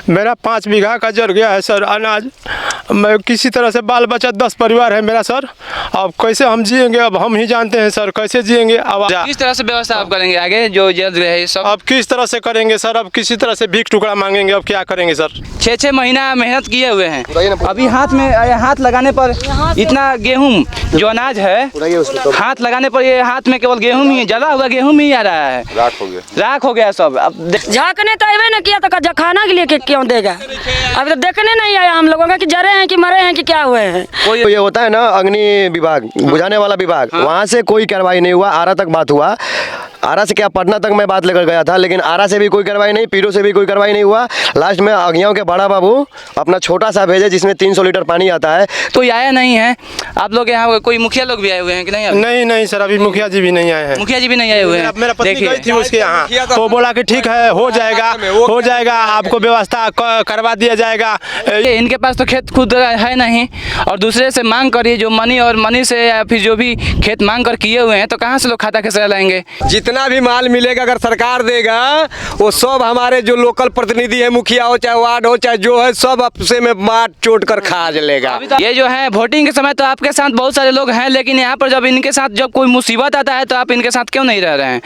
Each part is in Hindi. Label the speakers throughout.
Speaker 1: मेरा 5 बीघा का जल गया है सर अनाज। मैं किसी तरह से बाल बच्चा 10 परिवार है मेरा सर। अब कैसे हम जिएंगे, अब हम ही जानते हैं सर कैसे जिएंगे। अब
Speaker 2: किस तरह से व्यवस्था आप करेंगे आगे जो जल गया है सब?
Speaker 1: अब किस तरह से करेंगे सर, अब किसी तरह से भीख टुकड़ा मांगेंगे, अब क्या करेंगे सर।
Speaker 2: 6 महीना मेहनत किए हुए हैं, अभी हाथ लगाने पर इतना गेहूं जो अनाज है, हाथ लगाने पर ये हाथ में केवल गेहूं ही, जला हुआ गेहूं ही आ रहा है, राख हो गया सब। अब
Speaker 3: झाँकने तो अबे न किया तो खाना के लिए क्यों देगा? अभी तो देखने नहीं आया हम लोगों का कि जरे हैं कि मरे हैं कि क्या हुए हैं।
Speaker 4: कोई ये होता है ना अग्नि विभाग, बुझाने वाला विभाग, वहाँ से कोई कार्रवाई नहीं हुआ। आरा तक बात हुआ, आरा से क्या पटना तक मैं बात लेकर गया था, लेकिन आरा से भी कोई कार्रवाई नहीं, पीरो से भी कोई कार्रवाई नहीं हुआ। लास्ट में अगियाओं के बड़ा बाबू अपना छोटा सा भेजे जिसमें 300 लीटर पानी आता है।
Speaker 2: कोई आया नहीं है आप लोग यहाँ? कोई मुखिया लोग भी आए हुए हैं कि नहीं?
Speaker 1: नहीं सर, अभी मुखिया जी भी नहीं आए हैं।
Speaker 2: मुखिया जी भी नहीं आए हुए हैं।
Speaker 1: मेरा पत्नी गई थी उसके यहाँ, तो बोला कि ठीक है हो जाएगा आपको व्यवस्था करवा दिया जाएगा।
Speaker 2: इनके पास तो खेत खुद है नहीं और दूसरे से मांग करिए जो मनी से या फिर जो भी खेत मांग कर किए हुए हैं, तो कहाँ से लोग खाता कैसे लाएंगे?
Speaker 5: जितना भी माल मिलेगा अगर सरकार देगा वो सब हमारे जो लोकल प्रतिनिधि है, मुखिया हो चाहे वार्ड हो चाहे जो है, सब आपसे में बांट चोट कर खा लेगा।
Speaker 2: ये जो है वोटिंग के समय तो आपके साथ बहुत सारे लोग हैं, लेकिन यहाँ पर जब इनके साथ जब कोई मुसीबत आता है तो आप इनके साथ क्यों नहीं रह रहे हैं?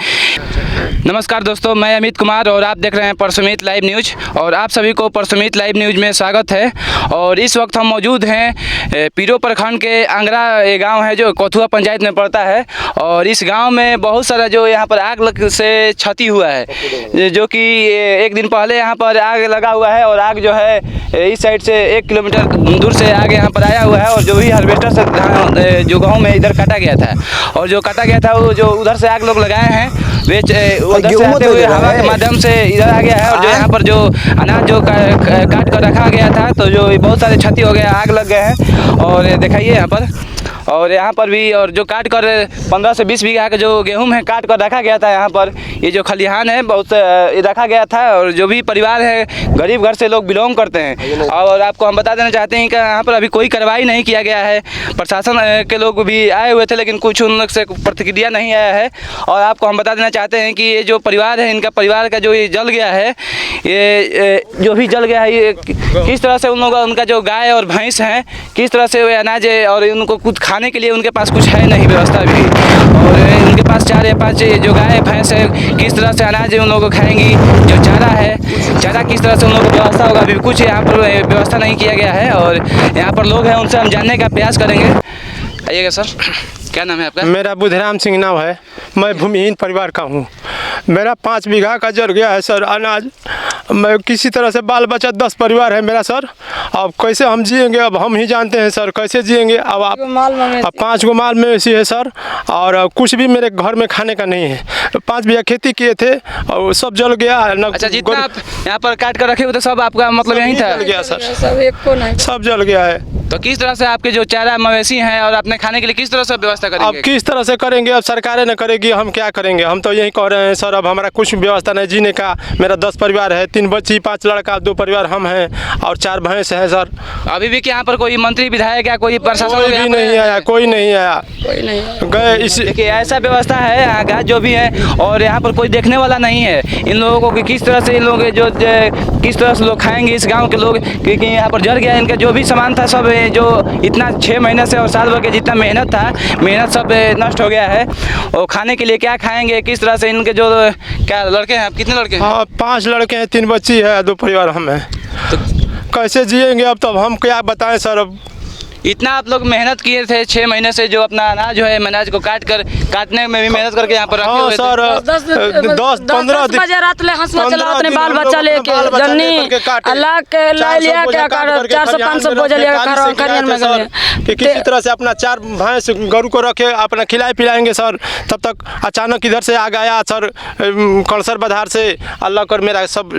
Speaker 2: नमस्कार दोस्तों, मैं अमित कुमार और आप देख रहे हैं परसुमित लाइव न्यूज और आप सभी को परसुमित लाइव न्यूज में स्वागत है। और इस वक्त हम मौजूद हैं पीरो प्रखंड के आंगरा ये गांव है जो कोथुआ पंचायत में पड़ता है। और इस गांव में बहुत सारा जो यहाँ पर आग से क्षति हुआ है, जो कि एक दिन पहले यहाँ पर आग लगा हुआ है और आग जो है इस साइड से 1 किलोमीटर दूर से आग यहाँ पर आया हुआ है। और जो भी हार्वेस्टर से जो गाँव में इधर काटा गया था और जो काटा गया था वो जो उधर से आग लोग लगाए हैं उधर से आते हुए हवा के माध्यम से इधर आ गया है। और जो यहाँ पर जो अनाज जो काट कर रखा गया था तो जो बहुत सारे क्षति हो गया, आग लग गए हैं। और दिखाइए यहाँ पर, और यहाँ पर भी, और जो काट कर 15 से 20 बीघा का जो गेहूं है काट कर रखा गया था यहाँ पर, ये जो खलिहान है बहुत रखा गया था। और जो भी परिवार है गरीब घर से लोग बिलोंग करते हैं। और आपको हम बता देना चाहते हैं कि यहाँ पर अभी कोई कार्रवाई नहीं किया गया है। प्रशासन के लोग भी आए हुए थे लेकिन कुछ उन लोग से प्रतिक्रिया नहीं आया है। और आपको हम बता देना चाहते हैं कि ये जो परिवार है, इनका परिवार का जो ये जल गया है, ये जो भी जल गया है, ये किस तरह से उन लोगों उनका जो गाय और भैंस हैं किस तरह से वे अनाज है और उनको कुछ खाने के लिए उनके पास कुछ है नहीं व्यवस्था भी। और उनके पास 4 या 5 जो गाय भैंस है किस तरह से अनाज उन लोगों को खाएंगी, जो चारा है चारा किस तरह से उन लोगों को व्यवस्था होगा, अभी कुछ यहाँ पर व्यवस्था नहीं किया गया है। और यहाँ पर लोग हैं उनसे हम जानने का प्रयास करेंगे। आइएगा सर, क्या नाम है आपका?
Speaker 1: मेरा बुधराम सिंह नाम है, मैं भूमिहीन परिवार का हूँ। मेरा 5 बीघा का जल गया है सर अनाज। मैं किसी तरह से बाल बच्चा 10 परिवार है मेरा सर। अब कैसे हम जिएंगे, अब हम ही जानते हैं सर कैसे जिएंगे। अब 5 गो माल मवेशी है सर और कुछ भी मेरे घर में खाने का नहीं है। 5 बीघा खेती किए थे और सब जल गया।
Speaker 2: अच्छा, जितना आप यहाँ पर काट कर रखे हुए थे सब आपका मतलब यहीं था?
Speaker 1: जल गया सर, सब जल गया है।
Speaker 2: तो किस तरह से आपके जो चारा मवेशी हैं और अपने खाने के लिए किस तरह से व्यवस्था करेंगे?
Speaker 1: अब किस तरह से करेंगे, अब सरकारें न करेगी, हम क्या करेंगे। हम तो यही कह रहे हैं सर, अब हमारा कुछ व्यवस्था नहीं जीने का। मेरा 10 परिवार है, 3 बच्ची, 5 लड़का, 2 परिवार हम हैं और 4 भैंस हैं सर।
Speaker 2: अभी भी यहाँ पर कोई मंत्री विधायक या कोई प्रशासन
Speaker 1: कोई भी नहीं आया, कोई नहीं आया गए। इस
Speaker 2: देखिए ऐसा व्यवस्था है यहाँ जो भी है और यहाँ पर कोई देखने वाला नहीं है। इन लोगों को किस तरह से इन लोग जो किस तरह से लोग खाएंगे इस गाँव के लोग, क्योंकि यहाँ पर जल गया इनका जो भी सामान था सब, जो इतना 6 महीने से और साल भर के जितना मेहनत था, मेहनत सब नष्ट हो गया है। और खाने के लिए क्या खाएंगे, किस तरह से इनके जो क्या लड़के हैं, आप कितने लड़के हैं?
Speaker 1: हाँ 5 लड़के हैं, 3 बच्ची है, 2 परिवार हम हैं। तो कैसे जिएंगे अब, तब हम क्या बताएं सर। अब
Speaker 2: इतना आप लोग मेहनत किए थे 6 महीने से, जो अपना अनाज जो है अनाज को काटने में भी मेहनत करके यहाँ पर रखे हुए थे।
Speaker 1: सर 10-15
Speaker 3: बजे रात ले हंसमा चला अपने बाल बच्चा लेके जन्नी अल्लाह के ला लिया क्या 400-500 बोझ लिया खरियान में गए
Speaker 1: कि किसी तरह से अपना 4 भैंस गरु को रखे अपना खिलाए पिलाएंगे सर। तब तक अचानक इधर से आग आया सर, कलसर बधार से, अल्लाह कर मेरा सब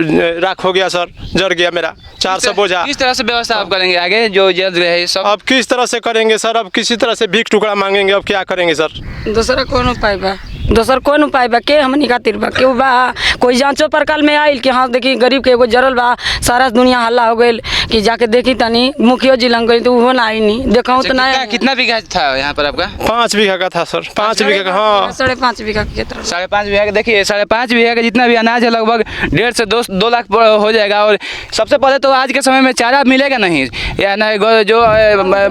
Speaker 1: राख हो गया सर, जल गया मेरा 400 बोझा।
Speaker 2: किस तरह से व्यवस्था आप करेंगे आगे जो जल रहे हैं सब?
Speaker 1: अब किस तरह से करेंगे सर, अब किसी तरह से भीख टुकड़ा मांगेंगे, अब क्या करेंगे सर।
Speaker 3: दूसरा कौन उपाय बा? दोसर कौन उपाय बा? के हमनी खातिर बा? केहू बा? कोई जांचो पड़ताल में आइल कि हाँ देखी गरीब के एगो जरल बा, सारा दुनिया हल्ला हो गई कि जाके देखी तनी मुखियो जिला गई तो वो ना आई नहीं देखा तो ना
Speaker 2: कितना बीघा था यहाँ पर आपका?
Speaker 1: 5 बीघा का था सर, 5 बीघा का। हाँ
Speaker 3: 5.5 बीघा के तरफ
Speaker 2: 5.5 बीघा का। देखिए 5.5 बीघा का जितना भी अनाज है लगभग 1.5 से 2 लाख हो जाएगा। और सबसे पहले तो आज के समय में चारा मिलेगा नहीं, या ना जो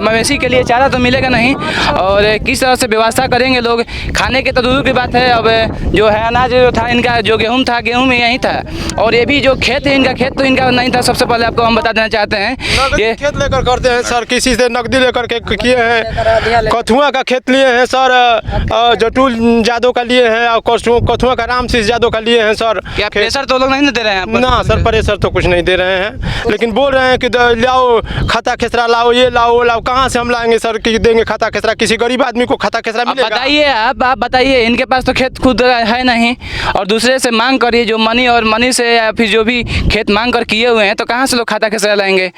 Speaker 2: मवेशी के लिए चारा तो मिलेगा नहीं। और किस तरह से व्यवस्था करेंगे लोग खाने के, तो दूर की बात है। अब जो है अनाज जो था इनका, जो गेहूँ था, गेहूँ में यहीं था। और ये भी जो खेत है इनका, खेत तो इनका नहीं था। सबसे पहले आपको हम बता देना चाहते हैं, ये
Speaker 1: खेत लेकर करते हैं सर, किसी से नकदी लेकर के किए हैं। कथुआ का खेत लिए हैं सर, जटुल यादव का लिए हैं, और कथुआ का राम सिंह यादव का लिए हैं सर।
Speaker 2: क्या प्रेशर तो लोग नहीं दे रहे हैं आपको?
Speaker 1: ना सर, प्रेशर तो कुछ नहीं दे रहे हैं, लेकिन बोल रहे हैं कि लाओ खाता खेसरा, लाओ ये लाओ वो लाओ। कहाँ से हम लाएंगे सर कि देंगे खाता खेसरा? किसी गरीब आदमी को खाता खेसरा मिलेगा?
Speaker 2: बताइए आप बताइए, इनके पास तो खेत खुद है नहीं, और दूसरे से मांग करिए जो मनी से या फिर जो भी खेत मांग कर किए हुए हैं, तो कहाँ से लोग खाता खेसरा लाएंगे?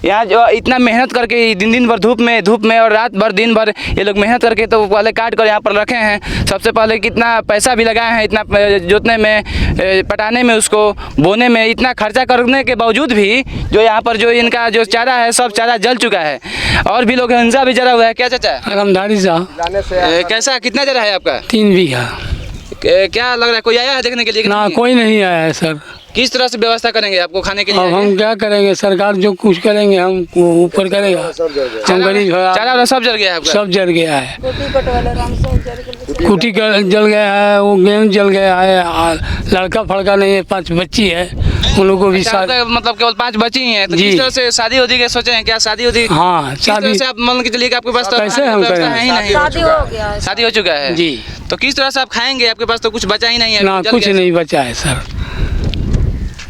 Speaker 2: यहाँ जो इतना मेहनत करके दिन भर धूप में और रात भर दिन भर ये लोग मेहनत करके तो पहले काट कर यहाँ पर रखे हैं। सबसे पहले कितना पैसा भी लगाए हैं, इतना जोतने में, पटाने में, उसको बोने में, इतना खर्चा करने के बावजूद भी जो यहाँ पर जो इनका जो चारा है सब चारा जल चुका है। और भी लोग हिंसा भी जला हुआ है। क्या चाचा?
Speaker 6: रमधारी साहब
Speaker 2: कैसा, कितना जरा है आपका?
Speaker 6: 3 बीघा।
Speaker 2: क्या लग रहा है, कोई आया है देखने के लिए?
Speaker 6: ना कोई नहीं आया है सर।
Speaker 2: किस तरह से व्यवस्था करेंगे आपको खाने के लिए?
Speaker 6: अब हम क्या करेंगे, सरकार जो कुछ करेंगे हम ऊपर करेगा। हम गरीब
Speaker 2: चारा सब जल गया है आपका?
Speaker 6: सब जल गया है, कुटी जल गया है, वो गेहूँ जल गया है। लड़का फड़का नहीं है, 5 बच्ची है, उन लोगों को भी
Speaker 2: मतलब केवल 5 बची ही हैं। तो
Speaker 6: जी।
Speaker 2: किस तरह से शादी होती के सोचे हैं? क्या शादी होती?
Speaker 6: हाँ
Speaker 2: किस तरह
Speaker 6: शादी
Speaker 2: से आप मान के चलिए कि आपके पास तो
Speaker 6: कैसे हम
Speaker 2: व्यवस्था
Speaker 6: करें?
Speaker 2: है ही नहीं?
Speaker 3: शादी हो गया है।
Speaker 2: शादी हो चुका है
Speaker 6: जी।
Speaker 2: तो किस तरह से आप खाएंगे? आपके पास तो कुछ बचा ही नहीं है।
Speaker 6: ना
Speaker 2: जल
Speaker 6: कुछ
Speaker 2: गया।
Speaker 6: नहीं बचा है सर।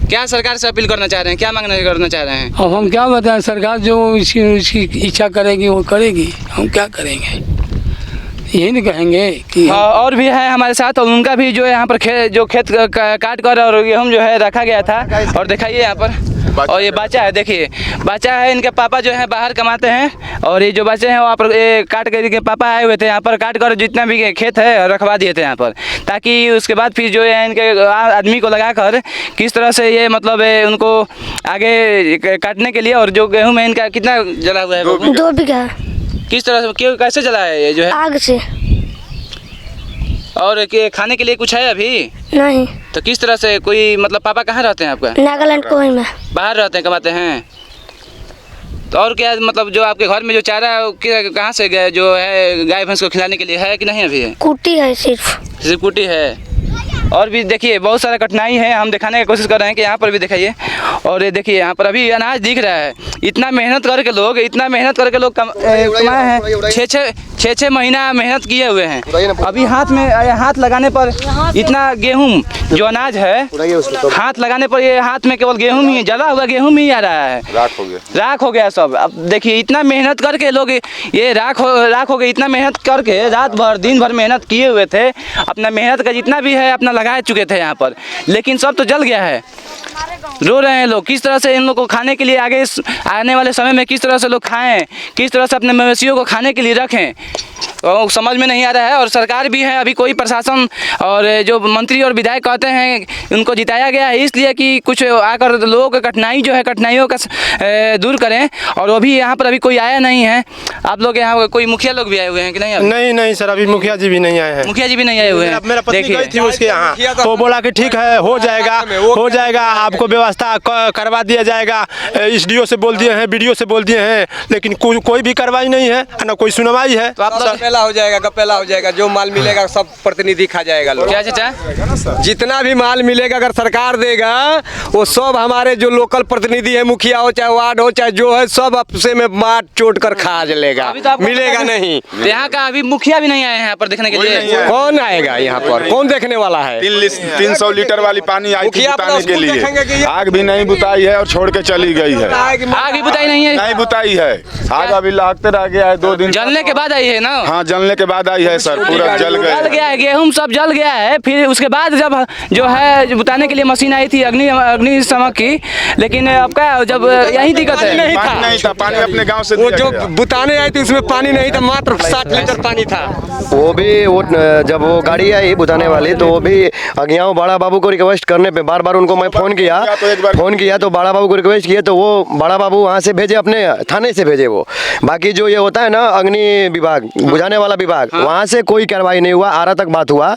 Speaker 2: क्या सरकार से अपील करना चाह रहे हैं, क्या मांगना करना चाह रहे हैं?
Speaker 6: अब हम क्या बताएं, सरकार जो इसकी इच्छा करेगी वो करेगी, हम क्या करेंगे, यही नहीं कहेंगे कि
Speaker 2: और भी है हमारे साथ, और उनका भी जो है यहाँ पर खेत काट कर और गेहूँ जो है रखा गया था। और दिखाइए यहाँ पर, और ये बच्चा है, देखिए बच्चा है। इनके पापा जो है बाहर कमाते हैं, और ये जो बच्चे हैं वहाँ पर काट कर के पापा आए हुए थे यहाँ पर, काट कर जितना भी खेत है रखवा दिए थे यहाँ पर, ताकि उसके बाद फिर जो है इनके आदमी को लगा कर किस तरह से ये मतलब उनको आगे काटने के लिए। और जो गेहूँ में इनका कितना जला हुआ है?
Speaker 7: 2 बीघा।
Speaker 2: किस तरह से, क्यों, कैसे जला है ये जो है?
Speaker 7: आग से।
Speaker 2: और खाने के लिए कुछ है अभी
Speaker 7: नहीं।
Speaker 2: तो किस तरह से, कोई मतलब पापा कहाँ रहते हैं आपका?
Speaker 7: नागालैंड कोई में।
Speaker 2: बाहर रहते हैं, कमाते हैं। तो और क्या मतलब जो आपके घर में जो चारा है कहाँ से गए, जो है गाय भैंस को खिलाने के लिए है कि नहीं? अभी
Speaker 7: कुटी है सिर्फ
Speaker 2: कुटी है। और भी देखिए बहुत सारा कठिनाई है, हम दिखाने की कोशिश कर रहे हैं कि यहाँ पर भी दिखाइए। और ये देखिए यहाँ पर अभी अनाज दिख रहा है। इतना मेहनत करके लोग कमाए हैं, 6 महीना मेहनत किए हुए हैं। अभी हाथ लगाने पर इतना गेहूँ जो अनाज है, हाथ लगाने पर ये हाथ में केवल गेहूँ ही, जला हुआ गेहूँ ही आ रहा है, राख हो गया सब। अब देखिए इतना मेहनत करके लोग ये राख हो गए। इतना मेहनत करके रात भर दिन भर मेहनत किए हुए थे, अपना मेहनत का जितना भी है अपना लगा चुके थे यहाँ पर, लेकिन सब तो जल गया है। रो रहे हैं लोग, किस तरह से इन लोग को खाने के लिए आगे आने वाले समय में किस तरह से लोग खाएं, किस तरह से अपने मवेशियों को खाने के लिए रखें, तो समझ में नहीं आ रहा है। और सरकार भी है, अभी कोई प्रशासन और जो मंत्री और विधायक कहते हैं उनको जिताया गया है इसलिए कि कुछ आकर लोगों की कठिनाइयों का दूर करें, और वो भी यहाँ पर अभी कोई आया नहीं है। आप लोग यहाँ कोई मुखिया लोग भी आए हुए हैं कि नहीं?
Speaker 1: नहीं सर, अभी मुखिया जी भी नहीं आए हैं।
Speaker 2: मुखिया जी भी नहीं आए हुए हैं।
Speaker 1: मेरा पत्नी गई थी उसके यहाँ, तो बोला कि ठीक है, हो जाएगा, आपको व्यवस्था करवा दिया जाएगा। SDO से बोल दिए हैं, BDO से बोल दिए हैं, लेकिन कोई भी कार्रवाई नहीं है, ना कोई सुनवाई है।
Speaker 5: तो आप गपेला हो जाएगा, जो माल मिलेगा सब प्रतिनिधि खा जाएगा लोग।
Speaker 2: क्या चाचा?
Speaker 5: जितना भी माल मिलेगा अगर सरकार देगा वो सब हमारे जो लोकल प्रतिनिधि है, मुखिया हो चाहे वार्ड हो चाहे जो है, सब आपसे में मार चोट कर खा लेगा, मिलेगा नहीं।
Speaker 2: तो यहाँ का अभी मुखिया भी नहीं आए हैं यहाँ पर देखने के लिए।
Speaker 5: कौन आएगा यहाँ पर, कौन देखने वाला है?
Speaker 8: 300 लीटर वाली पानी आई थी बुताने के लिए, आग भी नहीं बुताई है और छोड़ के चली गई है।
Speaker 2: आग भी बुताई नहीं है?
Speaker 8: नहीं बुताई है, आग अभी लागते रह गया है 2 दिन।
Speaker 2: जलने के बाद आई है ना?
Speaker 8: हाँ, जलने के बाद आई है सर, पूरा जल
Speaker 2: गया है, गेहूँ सब जल गया है। फिर उसके बाद जब जो है बुताने के लिए मशीन आई थी अग्निशमन की, लेकिन अब क्या, जब यही दिक्कत है,
Speaker 8: नहीं था पानी अपने गाँव से।
Speaker 5: वो जो बुताने आई थी उसमें पानी नहीं था, मात्र 60 लीटर पानी था।
Speaker 4: वो भी जब वो गाड़ी आई बुताने वाली, तो वो भी अज्ञाओं बड़ा बाबू को रिक्वेस्ट करने पे बार बार उनको मैं फ़ोन किया
Speaker 8: को एक बार
Speaker 4: फोन किया तो बड़ा बाबू को रिक्वेस्ट किया तो वो बड़ा बाबू वहाँ से भेजे, अपने थाने से भेजे वो। बाकी जो ये होता है ना अग्नि विभाग, बुझाने वाला विभाग, वहाँ से कोई कार्रवाई नहीं हुआ। आरा तक बात हुआ,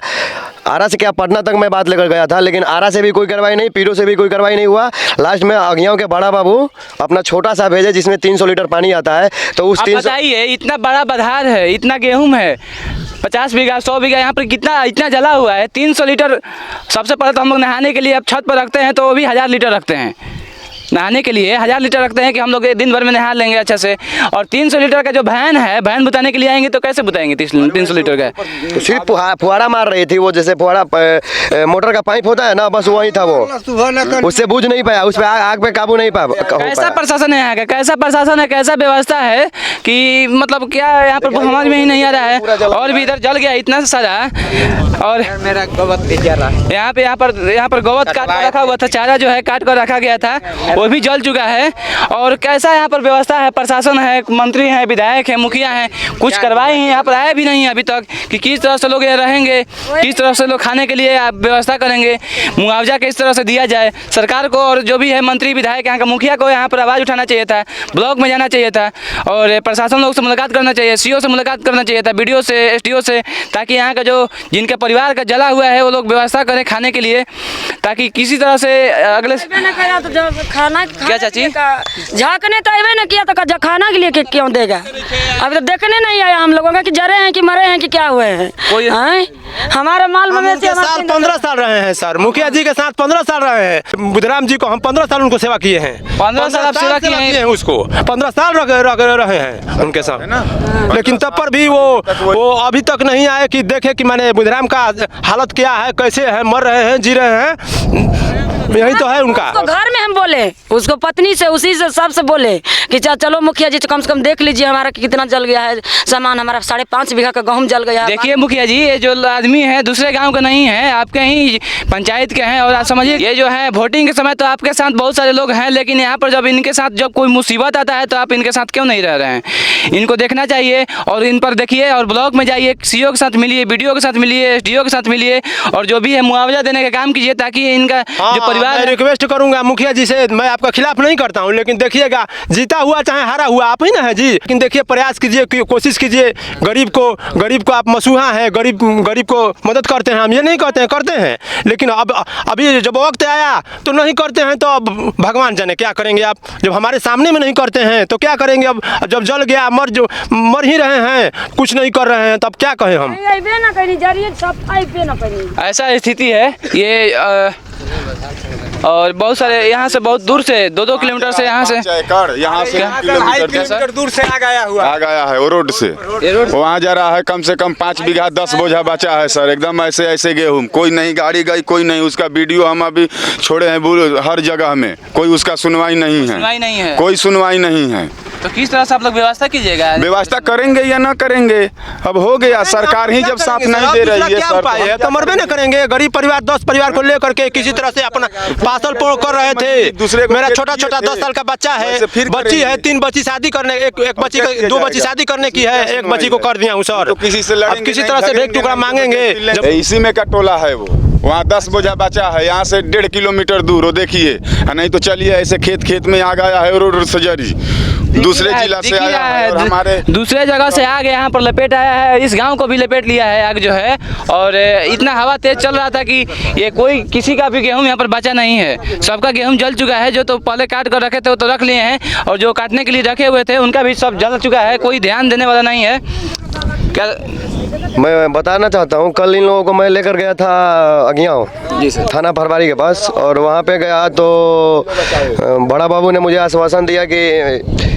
Speaker 4: आरा से क्या पटना तक मैं बात लेकर गया था, लेकिन आरा से भी कोई कार्रवाई नहीं, पीरो से भी कोई कार्रवाई नहीं हुआ। लास्ट में अगियाओं के बड़ा बाबू अपना छोटा सा भेजे जिसमें 300 लीटर पानी आता है। तो उस 300
Speaker 2: बताइए, इतना बड़ा बधार है, इतना गेहूं है, 50 बीघा 100 बीघा, यहाँ पर कितना इतना जला हुआ है। 300 लीटर सबसे पहले तो हम लोग नहाने के लिए अब छत पर रखते हैं तो वो भी 1000 लीटर रखते हैं। नहाने के लिए 1000 लीटर रखते हैं कि हम लोग दिन भर में नहा लेंगे अच्छे से। और 300 लीटर का जो वैन है, वैन बुताने के लिए आएंगे तो कैसे बुताएंगे 300 लीटर का?
Speaker 4: तो सिर्फ फुहारा मार रही थी वो, जैसे फुहारा मोटर का पाइप होता है ना, बस वही था वो, उससे बुझ नहीं पाया, उस पे आग पे काबू नहीं पाया।
Speaker 2: कैसा प्रशासन है यहाँ का, कैसा प्रशासन है, कैसा व्यवस्था है कि मतलब क्या यहाँ पर समझ में ही नहीं आ रहा है। और भी इधर जल गया इतना सारा, और
Speaker 5: मेरा गोबर
Speaker 2: यहाँ पर गोवत काट कर रखा हुआ था, चारा जो है काट कर रखा गया था वो भी जल चुका है। और कैसा यहाँ पर व्यवस्था है, प्रशासन है, मंत्री हैं, विधायक हैं, मुखिया हैं, कुछ करवाए हैं यहाँ पर आए भी नहीं अभी तक कि किस तरह से लोग यहाँ रहेंगे, किस तरह से लोग खाने के लिए व्यवस्था करेंगे, मुआवजा किस तरह से दिया जाए। सरकार को और जो भी है मंत्री विधायक यहाँ का मुखिया को यहाँ पर आवाज़ उठाना चाहिए था, ब्लॉक में जाना चाहिए था और प्रशासन लोग से मुलाकात करना चाहिए, सीओ से मुलाकात करना चाहिए था, BDO से, SDO से, ताकि यहाँ का जो जिनके परिवार का जला हुआ है वो लोग व्यवस्था करें खाने के लिए, ताकि किसी तरह से अगले
Speaker 3: खाना
Speaker 2: क्या चाची
Speaker 3: झाँकने तो अबे न किया तो खाना के लिए क्यों देगा? अभी तो देखने नहीं आया हम लोगों का कि जरे हैं कि मरे हैं कि क्या हुए हैं। हमारे माल मवेशी
Speaker 1: 15 साल रहे हैं सर, मुखिया जी के साथ 15 साल रहे हैं। बुधराम जी को हम 15 साल उनको सेवा किए हैं,
Speaker 2: 15 साल आप सेवा किए हैं
Speaker 1: उसको, 15 साल रहे हैं उनके साथ। लेकिन तब पर भी वो अभी तक नहीं आए कि देखे कि मैंने बुधराम का हालत क्या है, कैसे है, मर रहे हैं, जी रहे हैं। यही तो है उनका।
Speaker 3: उसको घर में हम बोले, उसको पत्नी से, उसी से सबसे बोले कि चलो मुखिया जी कम से कम देख लीजिए हमारा कितना जल गया है सामान, हमारा 5.5 बीघा का गेहूं जल गया है।
Speaker 2: देखिए मुखिया जी, ये जो आदमी है दूसरे गांव के नहीं है, आपके ही पंचायत के हैं। और आप समझिए ये जो है वोटिंग के समय तो आपके साथ बहुत सारे लोग हैं, लेकिन यहाँ पर जब इनके साथ जब कोई मुसीबत आता है तो आप इनके साथ क्यों नहीं रह रहे हैं? इनको देखना चाहिए और इन पर देखिए और ब्लॉक में जाइए, CO के साथ मिलिए, BDO के साथ मिलिए, SDO के साथ मिलिए और जो भी है मुआवजा देने का काम कीजिए, ताकि इनका जो परिवार।
Speaker 1: मैं रिक्वेस्ट करूंगा मुखिया जी से, मैं आपका खिलाफ नहीं करता हूं, लेकिन देखिएगा जीता हुआ चाहे हारा हुआ आप ही ना है जी। लेकिन देखिए प्रयास कीजिए, कोशिश कीजिए, गरीब को आप मसूहा हैं, गरीब को मदद करते हैं, हम ये नहीं कहते हैं, करते हैं, लेकिन अब अभी जब वक्त आया तो नहीं करते हैं, तो अब भगवान जाने क्या करेंगे आप। जब हमारे सामने में नहीं करते हैं तो क्या करेंगे? अब जब जल गया, मर ही रहे हैं, कुछ नहीं कर रहे हैं, तब क्या कहें हम?
Speaker 2: ऐसा स्थिति है ये। और बहुत सारे यहाँ से बहुत दूर से 2-2 किलोमीटर से यहाँ से
Speaker 5: किलोमीटर दूर से आ गया है वो रोड से,
Speaker 8: वहाँ जा रहा है। कम से कम 5 बीघा 10 बोझा बचा है सर, एकदम ऐसे गेहूँ, कोई नहीं, गाड़ी गई कोई नहीं, उसका वीडियो हम अभी छोड़े हैं हर जगह में, कोई उसका सुनवाई नहीं है, कोई सुनवाई नहीं है।
Speaker 2: तो किस तरह से आप लोग व्यवस्था कीजिएगा?
Speaker 8: व्यवस्था करेंगे या ना करेंगे, अब हो गया, सरकार ही जब साथ नहीं दे रही है सर,
Speaker 1: तो मरबे ना करेंगे। गरीब परिवार 10 परिवार को लेकर के किसी तरह से अपना पासल कर रहे थे। मेरा छोटा 10 साल का बच्चा है, बच्ची है, 3 बच्ची शादी करने, एक बच्ची 2 बच्ची शादी करने की है, एक बच्ची को कर दिया हूँ सर।
Speaker 8: किसी से
Speaker 1: अब किसी तरह से भेंट टुकड़ा मांगेंगे।
Speaker 8: इसी में का टोला है वो, वहाँ 10 बोझा बचा है, यहाँ से 1.5 किलोमीटर दूर हो, देखिए। नहीं तो चलिए ऐसे खेत में आ गया है, रोड से जरी दूसरे जिला से आया है और हमारे
Speaker 2: दूसरे जगह से आगे यहाँ पर लपेट आया है, इस गांव को भी लपेट लिया है आग जो है। और इतना हवा तेज चल रहा था कि ये कोई किसी का भी गेहूं यहाँ पर बचा नहीं है, सबका गेहूं जल चुका है। जो तो पहले काट कर रखे थे वो तो रख लिए हैं, और जो काटने के लिए रखे हुए थे उनका भी सब जल चुका है, कोई ध्यान देने वाला नहीं है। क्या
Speaker 4: मैं बताना चाहता हूँ, कल इन लोगों को मैं लेकर गया था अगियाओं थाना फरवारी के पास, और वहाँ पे गया तो बड़ा बाबू ने मुझे आश्वासन दिया कि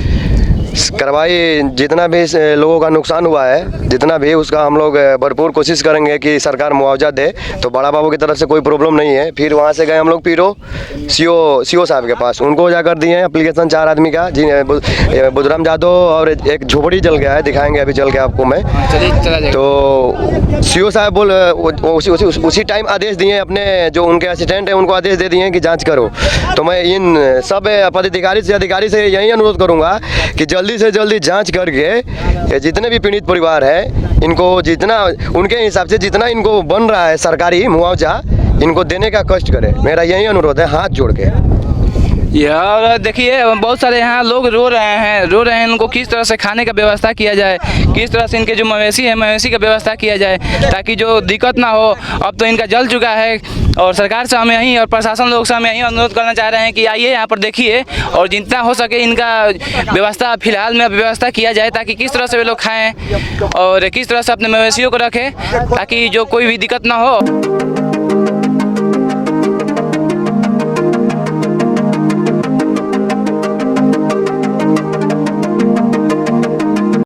Speaker 4: कार्रवाई जितना भी लोगों का नुकसान हुआ है, जितना भी उसका हम लोग भरपूर कोशिश करेंगे कि सरकार मुआवजा दे। तो बड़ा बाबू की तरफ से कोई प्रॉब्लम नहीं है। फिर वहाँ से गए हम लोग पीरो सीओ साहब के पास, उनको जाकर दिए हैं एप्लीकेशन 4 आदमी का, बुधराम यादव, और एक झोपड़ी जल गया है, दिखाएंगे अभी चल के आपको मैं। तो सीओ साहब उसी टाइम आदेश दिए, अपने जो उनके असिस्टेंट हैं उनको आदेश दे दिए कि जाँच करो। तो मैं इन सब पदाधिकारी से यही अनुरोध करूँगा कि जल्दी से जल्दी जांच करके ये जितने भी पीड़ित परिवार है इनको जितना उनके हिसाब से जितना इनको बन रहा है सरकारी मुआवजा इनको देने का कष्ट करे। मेरा यही अनुरोध है हाथ जोड़ के।
Speaker 2: यार देखिए बहुत सारे यहाँ लोग रो रहे हैं इनको किस तरह से खाने का व्यवस्था किया जाए, किस तरह से इनके जो मवेशी है मवेशी का व्यवस्था किया जाए ताकि जो दिक्कत ना हो। अब तो इनका जल चुका है और सरकार से हम यहीं और प्रशासन लोग से हम यहीं अनुरोध करना चाह रहे हैं कि आइए यहाँ पर देखिए और जितना हो सके इनका व्यवस्था फिलहाल में व्यवस्था किया जाए ताकि किस तरह से वे लोग खाएँ और किस तरह से अपने मवेशियों को रखें ताकि जो कोई भी दिक्कत ना हो।